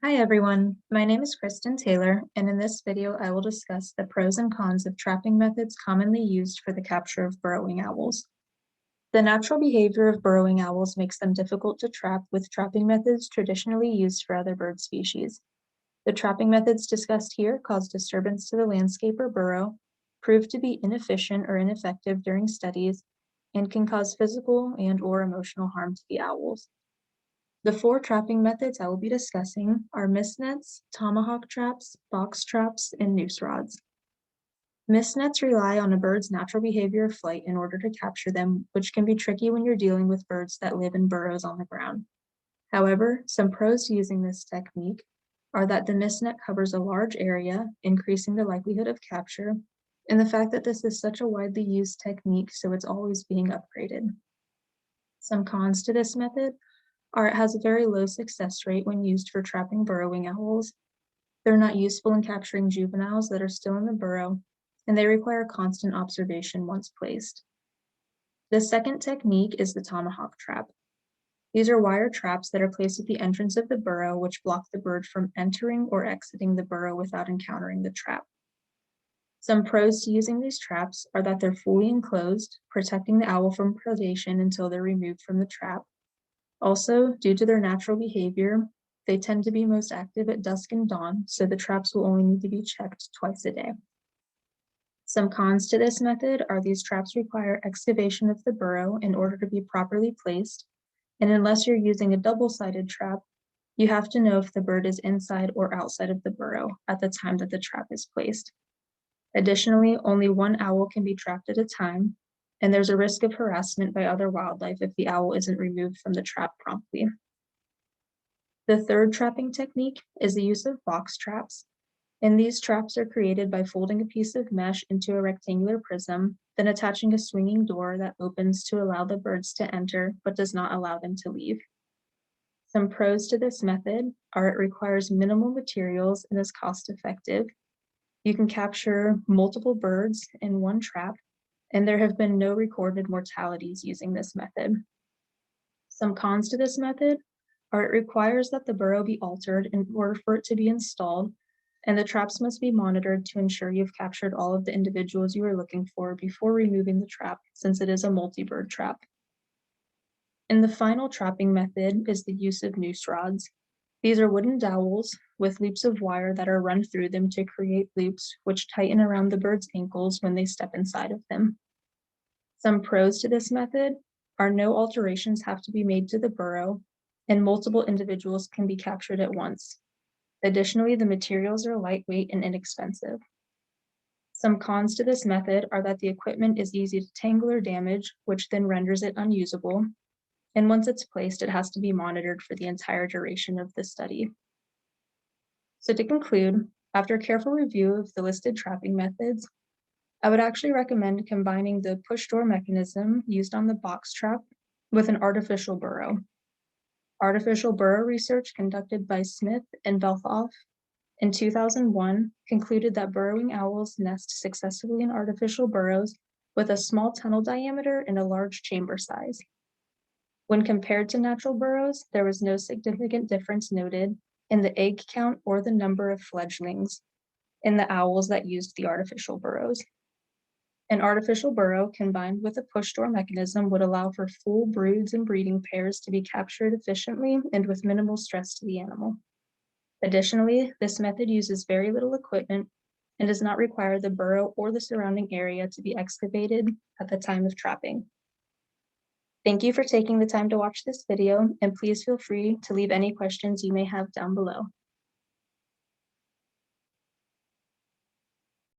Hi everyone, my name is Kristen Taylor, and in this video I will discuss the pros and cons of trapping methods commonly used for the capture of burrowing owls. The natural behavior of burrowing owls makes them difficult to trap with trapping methods traditionally used for other bird species. The trapping methods discussed here cause disturbance to the landscape or burrow, prove to be inefficient or ineffective during studies, and can cause physical and/or emotional harm to the owls. The four trapping methods I will be discussing are mist nets, tomahawk traps, box traps, and noose rods. Mist nets rely on a bird's natural behavior of flight in order to capture them, which can be tricky when you're dealing with birds that live in burrows on the ground. However, some pros to using this technique are that the mist net covers a large area, increasing the likelihood of capture, and the fact that this is such a widely used technique, so it's always being upgraded. Some cons to this method are it has a very low success rate when used for trapping burrowing owls. They're not useful in capturing juveniles that are still in the burrow, and they require constant observation once placed. The second technique is the tomahawk trap. These are wire traps that are placed at the entrance of the burrow, which block the bird from entering or exiting the burrow without encountering the trap. Some pros to using these traps are that they're fully enclosed, protecting the owl from predation until they're removed from the trap. Also, due to their natural behavior, they tend to be most active at dusk and dawn, so the traps will only need to be checked twice a day. Some cons to this method are these traps require excavation of the burrow in order to be properly placed, and unless you're using a double-sided trap, you have to know if the bird is inside or outside of the burrow at the time that the trap is placed. Additionally, only one owl can be trapped at a time, and there's a risk of harassment by other wildlife if the owl isn't removed from the trap promptly. The third trapping technique is the use of box traps, and these traps are created by folding a piece of mesh into a rectangular prism, then attaching a swinging door that opens to allow the birds to enter but does not allow them to leave. Some pros to this method are it requires minimal materials and is cost-effective. You can capture multiple birds in one trap, and there have been no recorded mortalities using this method. Some cons to this method are it requires that the burrow be altered in order for it to be installed, and the traps must be monitored to ensure you've captured all of the individuals you are looking for before removing the trap, since it is a multi-bird trap. And the final trapping method is the use of noose rods. These are wooden dowels with loops of wire that are run through them to create loops which tighten around the bird's ankles when they step inside of them. Some pros to this method are no alterations have to be made to the burrow, and multiple individuals can be captured at once. Additionally, the materials are lightweight and inexpensive. Some cons to this method are that the equipment is easy to tangle or damage, which then renders it unusable. And once it's placed, it has to be monitored for the entire duration of the study. So to conclude, after a careful review of the listed trapping methods, I would actually recommend combining the push door mechanism used on the box trap with an artificial burrow. Artificial burrow research conducted by Smith and Velthoff in 2001 concluded that burrowing owls nest successfully in artificial burrows with a small tunnel diameter and a large chamber size. When compared to natural burrows, there was no significant difference noted in the egg count or the number of fledglings in the owls that used the artificial burrows. An artificial burrow combined with a push door mechanism would allow for full broods and breeding pairs to be captured efficiently and with minimal stress to the animal. Additionally, this method uses very little equipment and does not require the burrow or the surrounding area to be excavated at the time of trapping. Thank you for taking the time to watch this video, and please feel free to leave any questions you may have down below.